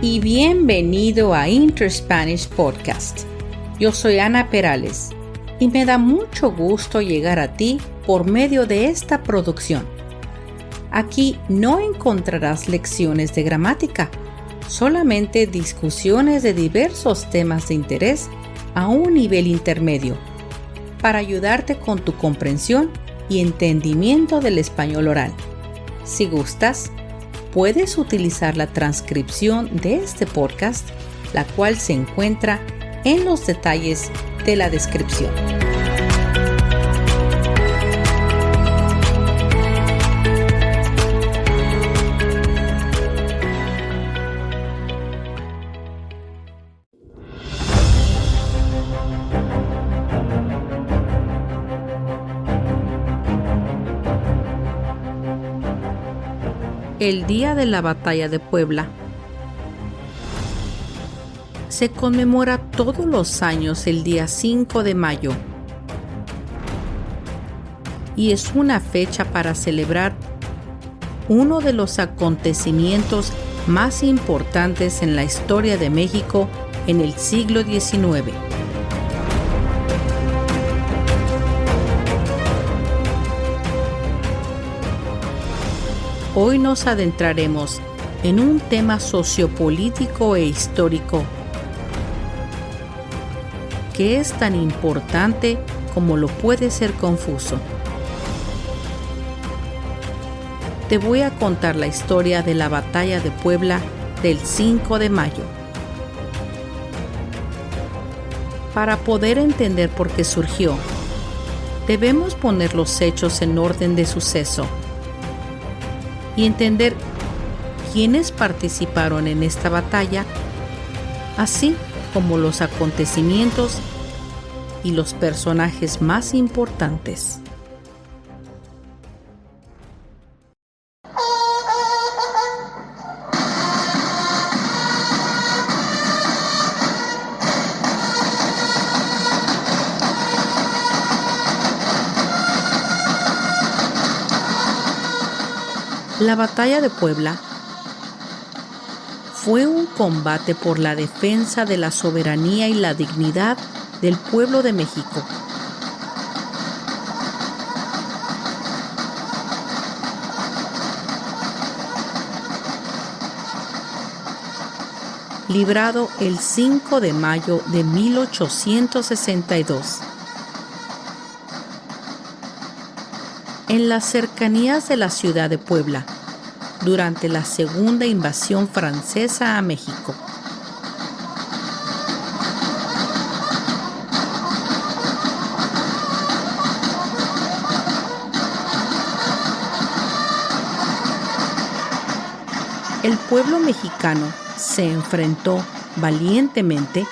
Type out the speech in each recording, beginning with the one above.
y bienvenido a Inter-Spanish Podcast. Yo soy Ana Perales y me da mucho gusto llegar a ti por medio de esta producción. Aquí no encontrarás lecciones de gramática, solamente discusiones de diversos temas de interés a un nivel intermedio, para ayudarte con tu comprensión y entendimiento del español oral. Si gustas, puedes utilizar la transcripción de este podcast, la cual se encuentra en los detalles de la descripción. El Día de la Batalla de Puebla se conmemora todos los años el día 5 de mayo y es una fecha para celebrar uno de los acontecimientos más importantes en la historia de México en el siglo XIX. Hoy nos adentraremos en un tema sociopolítico e histórico que es tan importante como lo puede ser confuso. Te voy a contar la historia de la Batalla de Puebla del 5 de mayo. Para poder entender por qué surgió, debemos poner los hechos en orden de suceso y entender quiénes participaron en esta batalla, así como los acontecimientos y los personajes más importantes. La Batalla de Puebla fue un combate por la defensa de la soberanía y la dignidad del pueblo de México. Librado el 5 de mayo de 1862. En las cercanías de la ciudad de Puebla, durante la segunda invasión francesa a México. El pueblo mexicano se enfrentó valientemente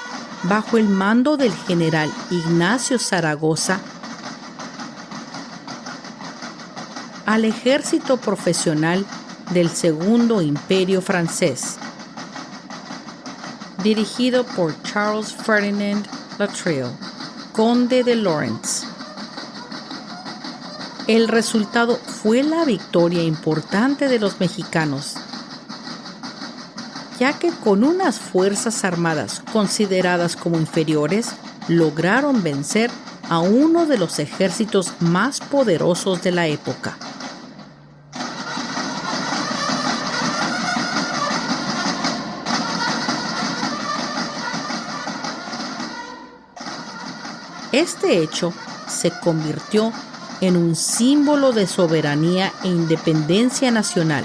bajo el mando del general Ignacio Zaragoza al ejército profesional del Segundo Imperio Francés, dirigido por Charles Ferdinand Latreille, conde de Lorentz. El resultado fue la victoria importante de los mexicanos, ya que con unas fuerzas armadas consideradas como inferiores, lograron vencer a uno de los ejércitos más poderosos de la época. Este hecho se convirtió en un símbolo de soberanía e independencia nacional.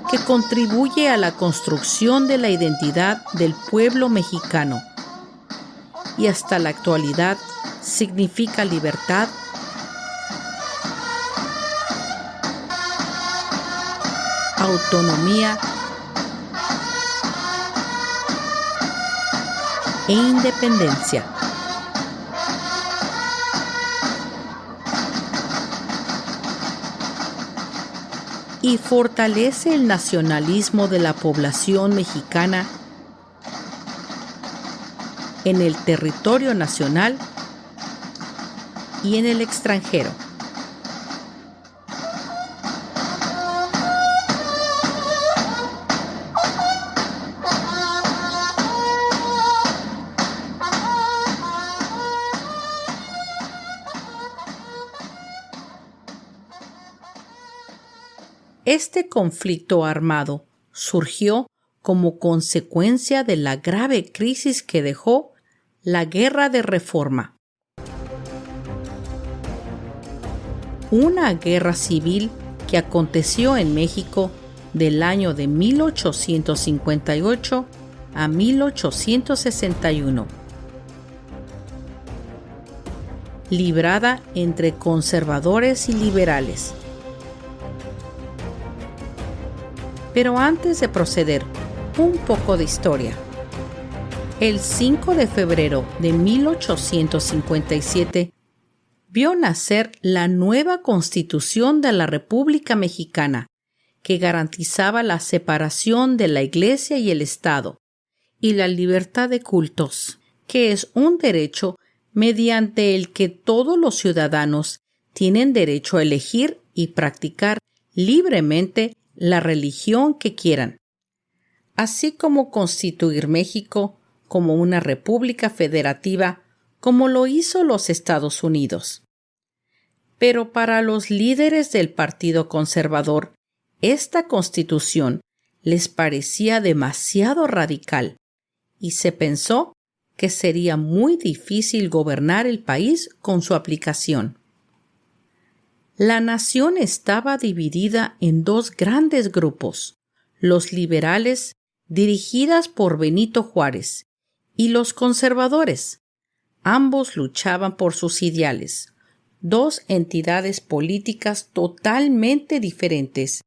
Que contribuye a la construcción de la identidad del pueblo mexicano y hasta la actualidad significa libertad, autonomía e independencia. Y fortalece el nacionalismo de la población mexicana en el territorio nacional y en el extranjero. Este conflicto armado surgió como consecuencia de la grave crisis que dejó la Guerra de Reforma. Una guerra civil que aconteció en México del año de 1858 a 1861, librada entre conservadores y liberales. Pero antes de proceder, un poco de historia. El 5 de febrero de 1857 vio nacer la nueva Constitución de la República Mexicana, que garantizaba la separación de la Iglesia y el Estado, y la libertad de cultos, que es un derecho mediante el que todos los ciudadanos tienen derecho a elegir y practicar libremente la religión que quieran, así como constituir México como una república federativa, como lo hizo los Estados Unidos. Pero para los líderes del Partido Conservador, esta Constitución les parecía demasiado radical y se pensó que sería muy difícil gobernar el país con su aplicación. La nación estaba dividida en dos grandes grupos, los liberales, dirigidas por Benito Juárez, y los conservadores. Ambos luchaban por sus ideales, dos entidades políticas totalmente diferentes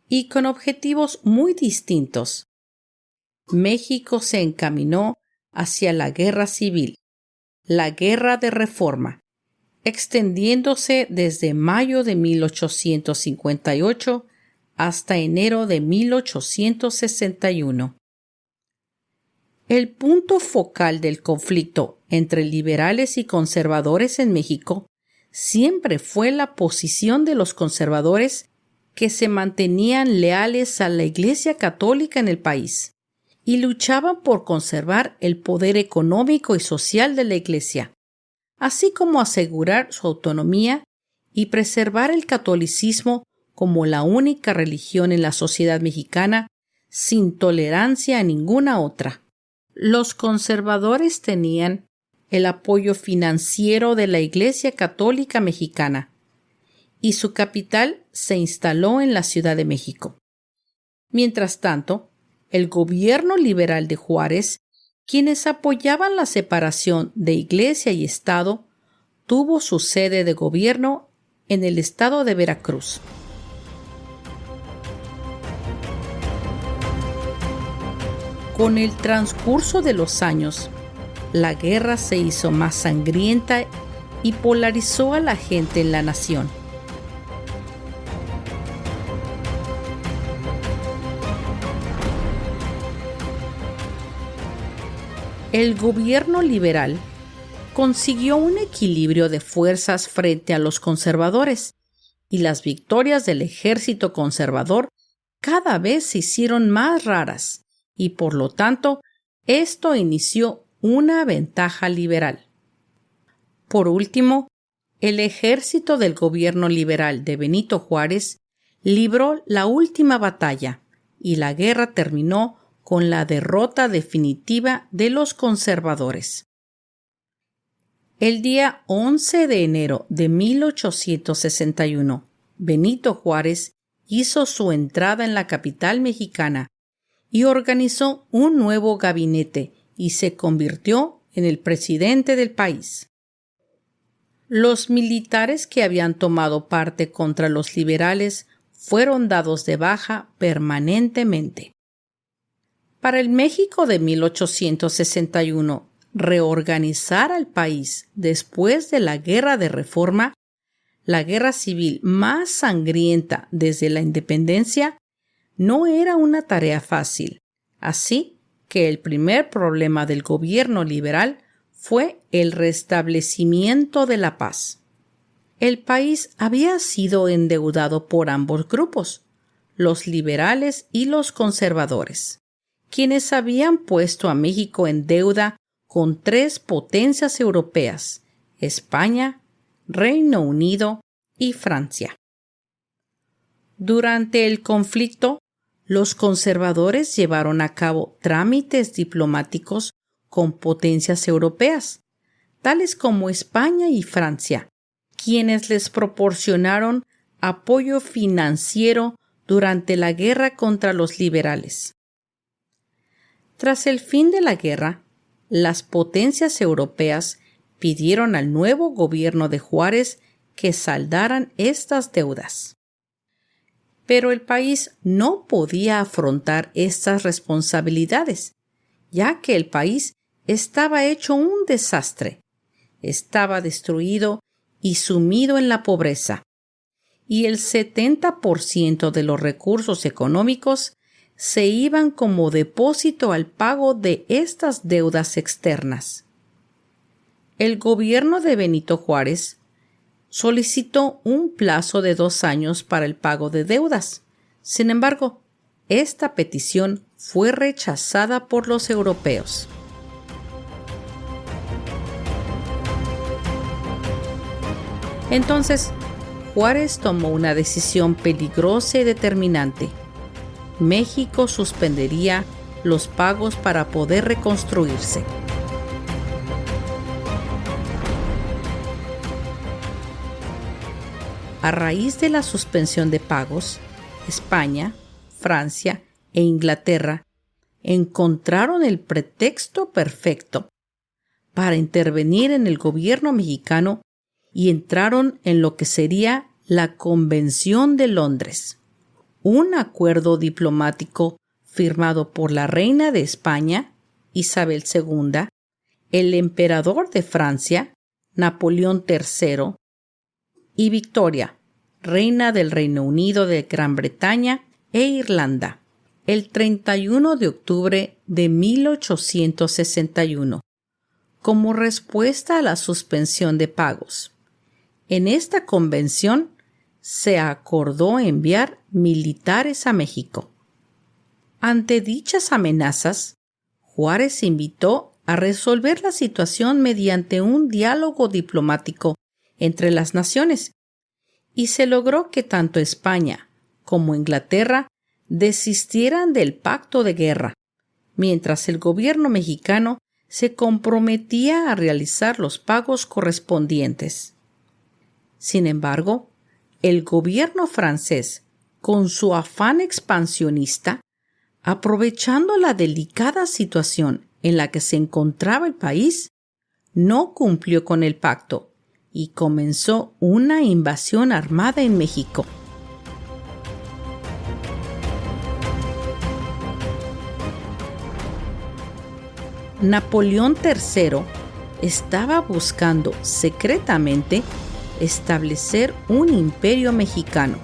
y con objetivos muy distintos. México se encaminó hacia la guerra civil, la Guerra de Reforma, extendiéndose desde mayo de 1858 hasta enero de 1861. El punto focal del conflicto entre liberales y conservadores en México siempre fue la posición de los conservadores, que se mantenían leales a la Iglesia Católica en el país y luchaban por conservar el poder económico y social de la Iglesia, así como asegurar su autonomía y preservar el catolicismo como la única religión en la sociedad mexicana, sin tolerancia a ninguna otra. Los conservadores tenían el apoyo financiero de la Iglesia Católica Mexicana, y su capital se instaló en la Ciudad de México. Mientras tanto, el gobierno liberal de Juárez, quienes apoyaban la separación de Iglesia y Estado, tuvo su sede de gobierno en el estado de Veracruz. Con el transcurso de los años, la guerra se hizo más sangrienta y polarizó a la gente en la nación. El gobierno liberal consiguió un equilibrio de fuerzas frente a los conservadores, y las victorias del ejército conservador cada vez se hicieron más raras, y por lo tanto, esto inició una ventaja liberal. Por último, el ejército del gobierno liberal de Benito Juárez libró la última batalla, y la guerra terminó con la derrota definitiva de los conservadores. El día 11 de enero de 1861, Benito Juárez hizo su entrada en la capital mexicana y organizó un nuevo gabinete y se convirtió en el presidente del país. Los militares que habían tomado parte contra los liberales fueron dados de baja permanentemente. Para el México de 1861, reorganizar al país después de la Guerra de Reforma, la guerra civil más sangrienta desde la independencia, no era una tarea fácil. Así que el primer problema del gobierno liberal fue el restablecimiento de la paz. El país había sido endeudado por ambos grupos, los liberales y los conservadores, quienes habían puesto a México en deuda con 3 potencias europeas: España, Reino Unido y Francia. Durante el conflicto, los conservadores llevaron a cabo trámites diplomáticos con potencias europeas, tales como España y Francia, quienes les proporcionaron apoyo financiero durante la guerra contra los liberales. Tras el fin de la guerra, las potencias europeas pidieron al nuevo gobierno de Juárez que saldaran estas deudas. Pero el país no podía afrontar estas responsabilidades, ya que el país estaba hecho un desastre, estaba destruido y sumido en la pobreza, y el 70% de los recursos económicos se iban como depósito al pago de estas deudas externas. El gobierno de Benito Juárez solicitó un plazo de 2 años para el pago de deudas. Sin embargo, esta petición fue rechazada por los europeos. Entonces, Juárez tomó una decisión peligrosa y determinante. México suspendería los pagos para poder reconstruirse. A raíz de la suspensión de pagos, España, Francia e Inglaterra encontraron el pretexto perfecto para intervenir en el gobierno mexicano y entraron en lo que sería la Convención de Londres, un acuerdo diplomático firmado por la reina de España, Isabel II, el emperador de Francia, Napoleón III, y Victoria, reina del Reino Unido de Gran Bretaña e Irlanda, el 31 de octubre de 1861, como respuesta a la suspensión de pagos. En esta convención se acordó enviar militares a México. Ante dichas amenazas, Juárez invitó a resolver la situación mediante un diálogo diplomático entre las naciones, y se logró que tanto España como Inglaterra desistieran del pacto de guerra, mientras el gobierno mexicano se comprometía a realizar los pagos correspondientes. Sin embargo, el gobierno francés, con su afán expansionista, aprovechando la delicada situación en la que se encontraba el país, no cumplió con el pacto y comenzó una invasión armada en México. Napoleón III estaba buscando secretamente establecer un imperio mexicano.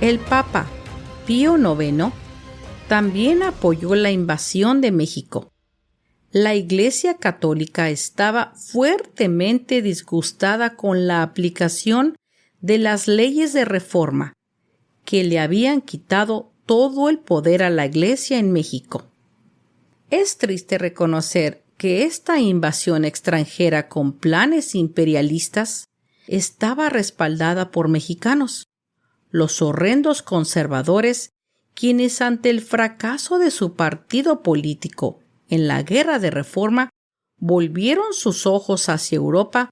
El Papa Pío IX también apoyó la invasión de México. La Iglesia Católica estaba fuertemente disgustada con la aplicación de las leyes de reforma, que le habían quitado todo el poder a la Iglesia en México. Es triste reconocer que esta invasión extranjera con planes imperialistas estaba respaldada por mexicanos, los horrendos conservadores, quienes ante el fracaso de su partido político en la Guerra de Reforma volvieron sus ojos hacia Europa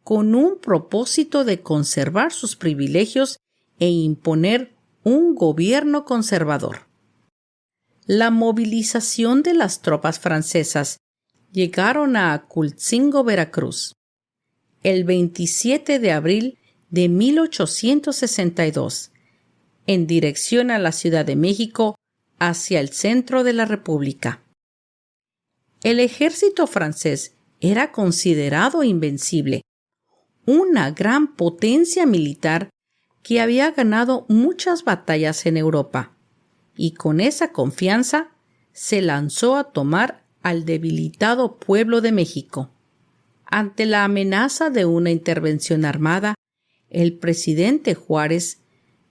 con un propósito de conservar sus privilegios e imponer un gobierno conservador. La movilización de las tropas francesas llegaron a Acultzingo, Veracruz, el 27 de abril de 1862, en dirección a la Ciudad de México, hacia el centro de la República. El ejército francés era considerado invencible, una gran potencia militar que había ganado muchas batallas en Europa, y con esa confianza se lanzó a tomar al debilitado pueblo de México. Ante la amenaza de una intervención armada, el presidente Juárez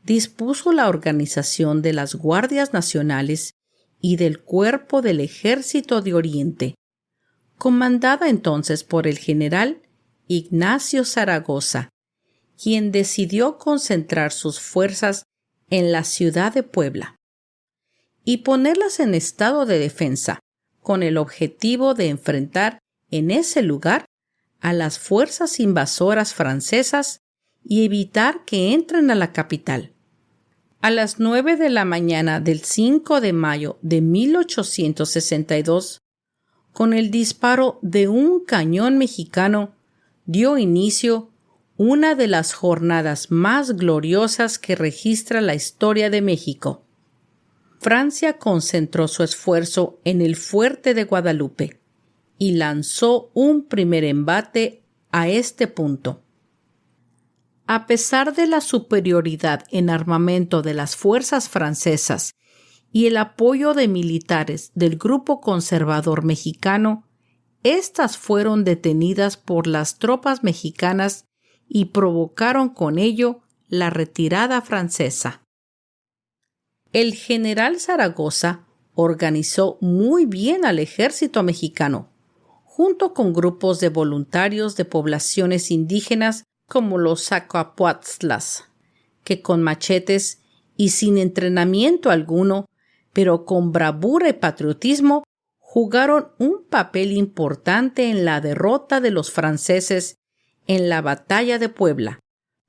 dispuso la organización de las Guardias Nacionales y del Cuerpo del Ejército de Oriente, comandada entonces por el general Ignacio Zaragoza, quien decidió concentrar sus fuerzas en la ciudad de Puebla y ponerlas en estado de defensa, con el objetivo de enfrentar en ese lugar a las fuerzas invasoras francesas y evitar que entren a la capital. A las 9 de la mañana del 5 de mayo de 1862, con el disparo de un cañón mexicano, dio inicio una de las jornadas más gloriosas que registra la historia de México. Francia concentró su esfuerzo en el fuerte de Guadalupe y lanzó un primer embate a este punto. A pesar de la superioridad en armamento de las fuerzas francesas y el apoyo de militares del grupo conservador mexicano, estas fueron detenidas por las tropas mexicanas y provocaron con ello la retirada francesa. El general Zaragoza organizó muy bien al ejército mexicano, junto con grupos de voluntarios de poblaciones indígenas como los Zacapuatzlas, que con machetes y sin entrenamiento alguno, pero con bravura y patriotismo, jugaron un papel importante en la derrota de los franceses en la batalla de Puebla,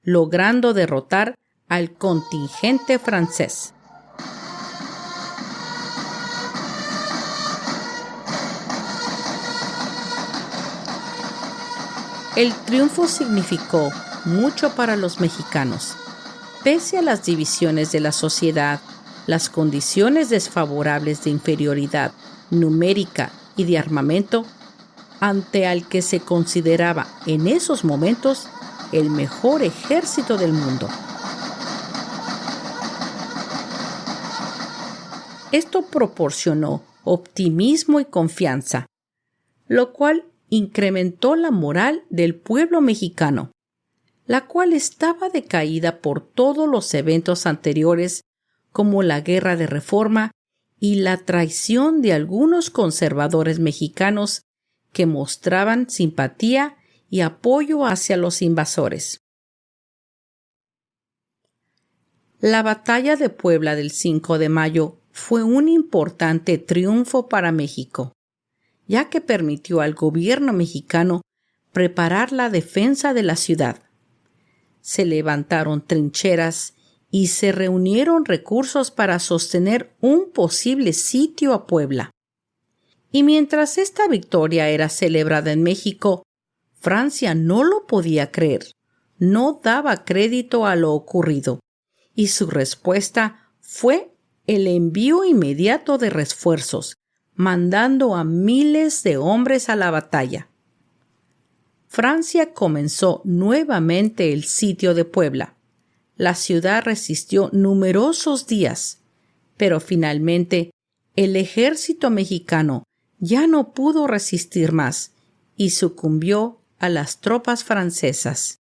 logrando derrotar al contingente francés. El triunfo significó mucho para los mexicanos. Pese a las divisiones de la sociedad, las condiciones desfavorables de inferioridad numérica y de armamento, ante al que se consideraba en esos momentos el mejor ejército del mundo. Esto proporcionó optimismo y confianza, lo cual incrementó la moral del pueblo mexicano, la cual estaba decaída por todos los eventos anteriores, como la Guerra de Reforma y la traición de algunos conservadores mexicanos que mostraban simpatía y apoyo hacia los invasores. La batalla de Puebla del 5 de mayo fue un importante triunfo para México, ya que permitió al gobierno mexicano preparar la defensa de la ciudad. Se levantaron trincheras y se reunieron recursos para sostener un posible sitio a Puebla. Y mientras esta victoria era celebrada en México, Francia no lo podía creer, no daba crédito a lo ocurrido, y su respuesta fue el envío inmediato de refuerzos, mandando a miles de hombres a la batalla. Francia comenzó nuevamente el sitio de Puebla. La ciudad resistió numerosos días, pero finalmente el ejército mexicano ya no pudo resistir más y sucumbió a las tropas francesas.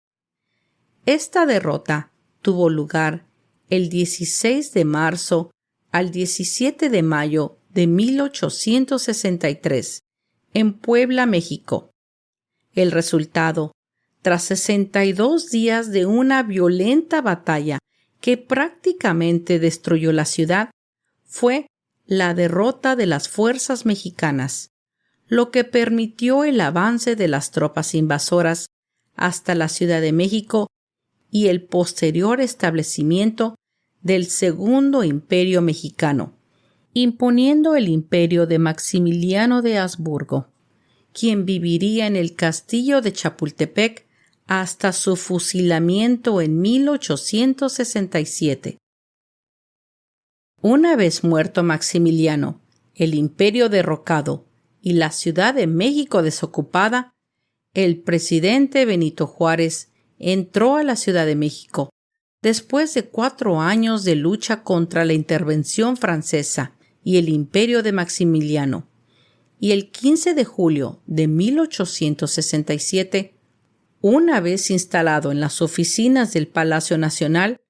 Esta derrota tuvo lugar el 16 de marzo al 17 de mayo de 1863 en Puebla, México. El resultado, tras 62 días de una violenta batalla que prácticamente destruyó la ciudad, fue la derrota de las fuerzas mexicanas, lo que permitió el avance de las tropas invasoras hasta la Ciudad de México y el posterior establecimiento del Segundo Imperio Mexicano, imponiendo el imperio de Maximiliano de Habsburgo, quien viviría en el castillo de Chapultepec hasta su fusilamiento en 1867. Una vez muerto Maximiliano, el imperio derrocado y la Ciudad de México desocupada, el presidente Benito Juárez entró a la Ciudad de México después de 4 años de lucha contra la intervención francesa y el imperio de Maximiliano, y el 15 de julio de 1867, una vez instalado en las oficinas del Palacio Nacional,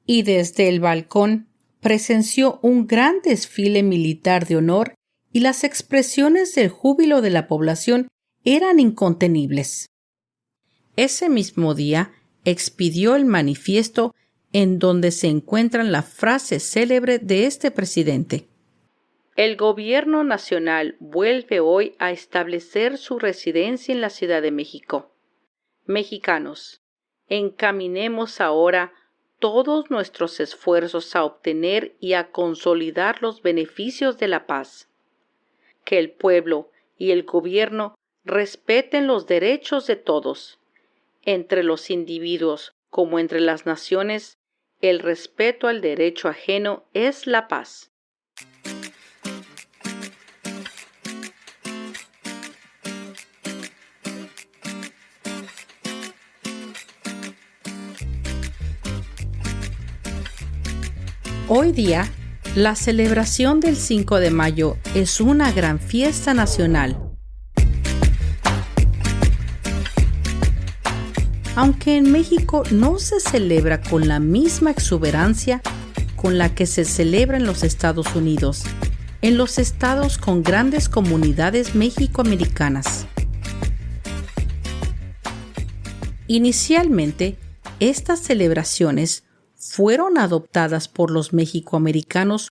y desde el balcón presenció un gran desfile militar de honor y las expresiones del júbilo de la población eran incontenibles. Ese mismo día expidió el manifiesto en donde se encuentra la frase célebre de este presidente: el gobierno nacional vuelve hoy a establecer su residencia en la Ciudad de México. Mexicanos, encaminemos ahora todos nuestros esfuerzos a obtener y a consolidar los beneficios de la paz. Que el pueblo y el gobierno respeten los derechos de todos. Entre los individuos como entre las naciones, el respeto al derecho ajeno es la paz. Hoy día, la celebración del 5 de mayo es una gran fiesta nacional. Aunque en México no se celebra con la misma exuberancia con la que se celebra en los Estados Unidos, en los estados con grandes comunidades mexicoamericanas. Inicialmente, estas celebraciones fueron adoptadas por los mexicoamericanos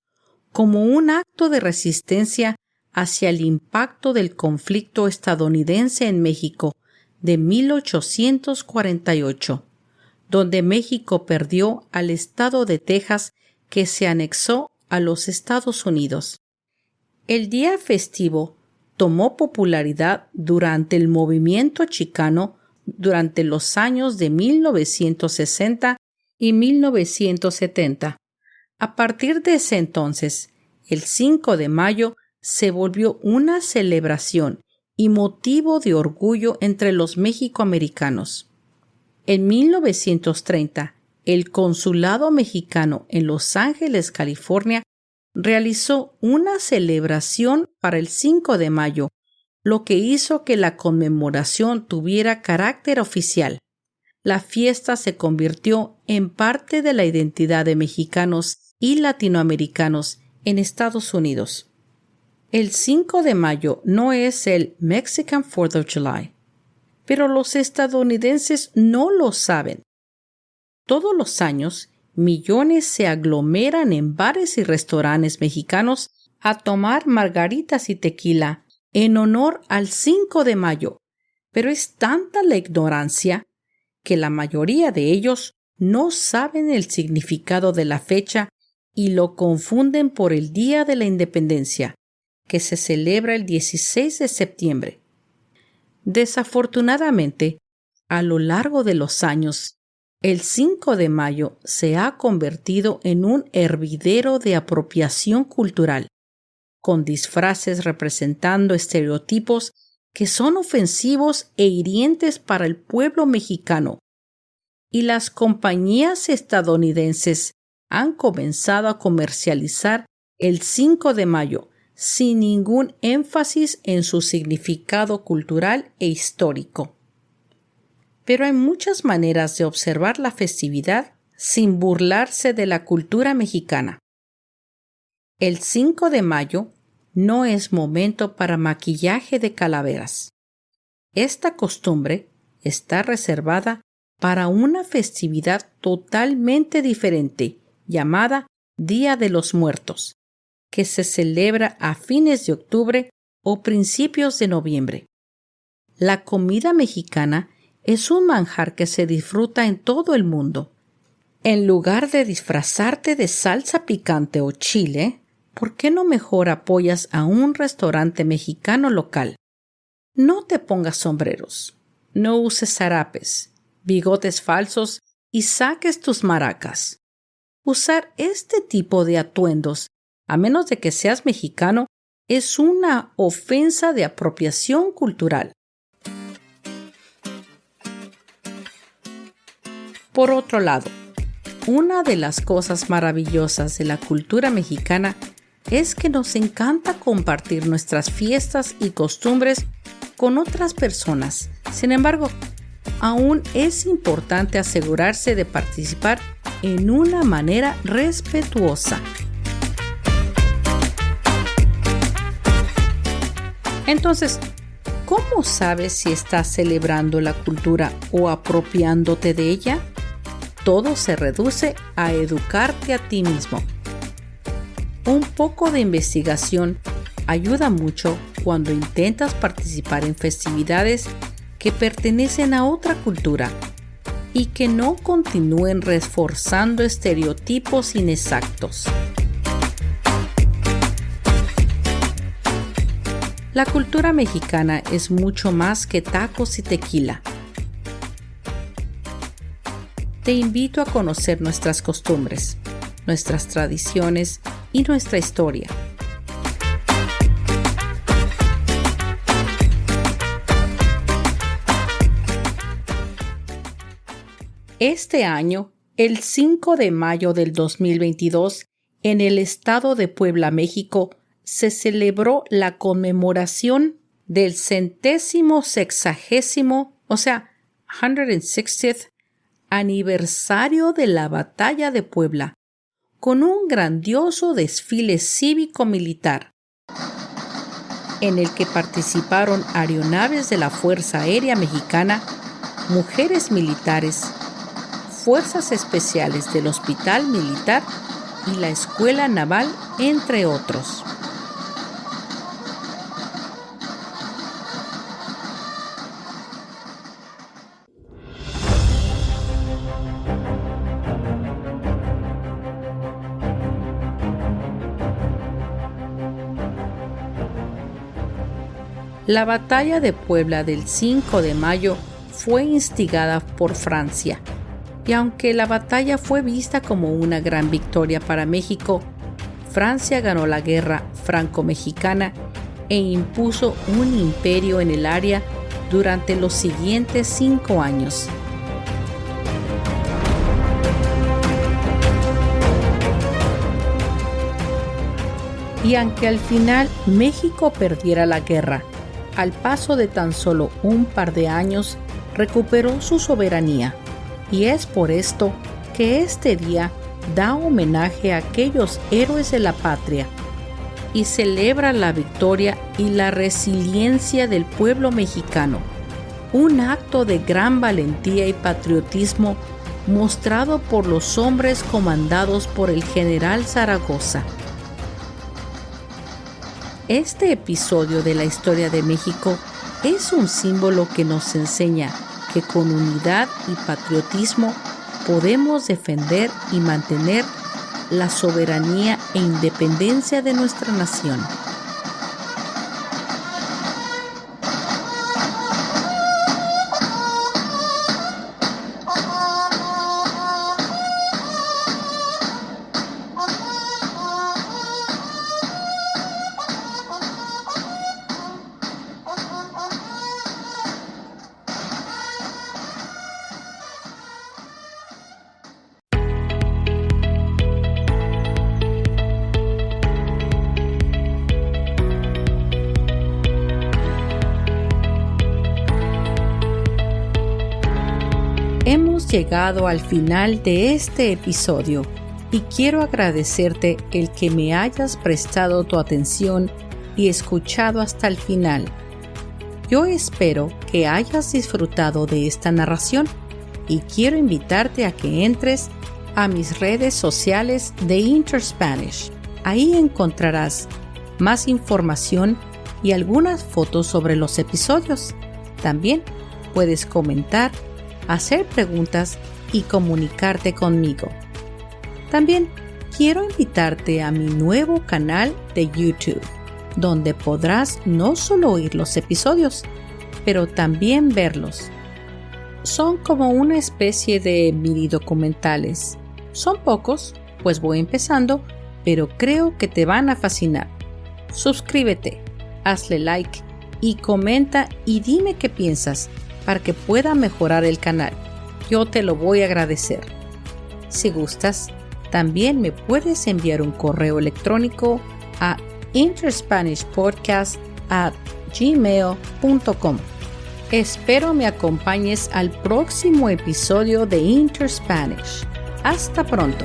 como un acto de resistencia hacia el impacto del conflicto estadounidense en México de 1848, donde México perdió al estado de Texas que se anexó a los Estados Unidos. El día festivo tomó popularidad durante el movimiento chicano durante los años de 1960 y 1970. A partir de ese entonces, el 5 de mayo se volvió una celebración y motivo de orgullo entre los mexicoamericanos. En 1930, el Consulado Mexicano en Los Ángeles, California, realizó una celebración para el 5 de mayo, lo que hizo que la conmemoración tuviera carácter oficial. La fiesta se convirtió en parte de la identidad de mexicanos y latinoamericanos en Estados Unidos. El 5 de mayo no es el Mexican 4th of July, pero los estadounidenses no lo saben. Todos los años, millones se aglomeran en bares y restaurantes mexicanos a tomar margaritas y tequila en honor al 5 de mayo, pero es tanta la ignorancia que la mayoría de ellos no saben el significado de la fecha y lo confunden por el Día de la Independencia, que se celebra el 16 de septiembre. Desafortunadamente, a lo largo de los años, el 5 de mayo se ha convertido en un hervidero de apropiación cultural, con disfraces representando estereotipos que son ofensivos e hirientes para el pueblo mexicano. Y las compañías estadounidenses han comenzado a comercializar el 5 de mayo sin ningún énfasis en su significado cultural e histórico. Pero hay muchas maneras de observar la festividad sin burlarse de la cultura mexicana. El 5 de mayo no es momento para maquillaje de calaveras. Esta costumbre está reservada para una festividad totalmente diferente llamada Día de los Muertos, que se celebra a fines de octubre o principios de noviembre. La comida mexicana es un manjar que se disfruta en todo el mundo. En lugar de disfrazarte de salsa picante o chile, ¿por qué no mejor apoyas a un restaurante mexicano local? No te pongas sombreros, no uses zarapes, bigotes falsos y saques tus maracas. Usar este tipo de atuendos, a menos de que seas mexicano, es una ofensa de apropiación cultural. Por otro lado, una de las cosas maravillosas de la cultura mexicana es que nos encanta compartir nuestras fiestas y costumbres con otras personas. Sin embargo, aún es importante asegurarse de participar en una manera respetuosa. Entonces, ¿cómo sabes si estás celebrando la cultura o apropiándote de ella? Todo se reduce a educarte a ti mismo. Un poco de investigación ayuda mucho cuando intentas participar en festividades que pertenecen a otra cultura y que no continúen reforzando estereotipos inexactos. La cultura mexicana es mucho más que tacos y tequila. Te invito a conocer nuestras costumbres, nuestras tradiciones y nuestra historia. Este año, el 5 de mayo del 2022, en el estado de Puebla, México, se celebró la conmemoración del 160th aniversario de la Batalla de Puebla, con un grandioso desfile cívico-militar, en el que participaron aeronaves de la Fuerza Aérea Mexicana, mujeres militares, fuerzas especiales del Hospital Militar y la Escuela Naval, entre otros. La Batalla de Puebla del 5 de mayo fue instigada por Francia, y aunque la batalla fue vista como una gran victoria para México, Francia ganó la guerra franco-mexicana e impuso un imperio en el área durante los siguientes 5 años. Y aunque al final México perdiera la guerra, al paso de tan solo un par de años recuperó su soberanía, y es por esto que este día da homenaje a aquellos héroes de la patria y celebra la victoria y la resiliencia del pueblo mexicano, un acto de gran valentía y patriotismo mostrado por los hombres comandados por el general Zaragoza. Este episodio de la historia de México es un símbolo que nos enseña que con unidad y patriotismo podemos defender y mantener la soberanía e independencia de nuestra nación. Hemos llegado al final de este episodio y quiero agradecerte el que me hayas prestado tu atención y escuchado hasta el final. Yo espero que hayas disfrutado de esta narración y quiero invitarte a que entres a mis redes sociales de InterSpanish. Ahí encontrarás más información y algunas fotos sobre los episodios. También puedes comentar, hacer preguntas y comunicarte conmigo. También quiero invitarte a mi nuevo canal de YouTube, donde podrás no solo oír los episodios, pero también verlos. Son como una especie de mini documentales. Son pocos, pues voy empezando, pero creo que te van a fascinar. Suscríbete, hazle like y comenta y dime qué piensas para que pueda mejorar el canal. Yo te lo voy a agradecer. Si gustas, también me puedes enviar un correo electrónico a interspanishpodcast@gmail.com. Espero me acompañes al próximo episodio de Interspanish. Hasta pronto.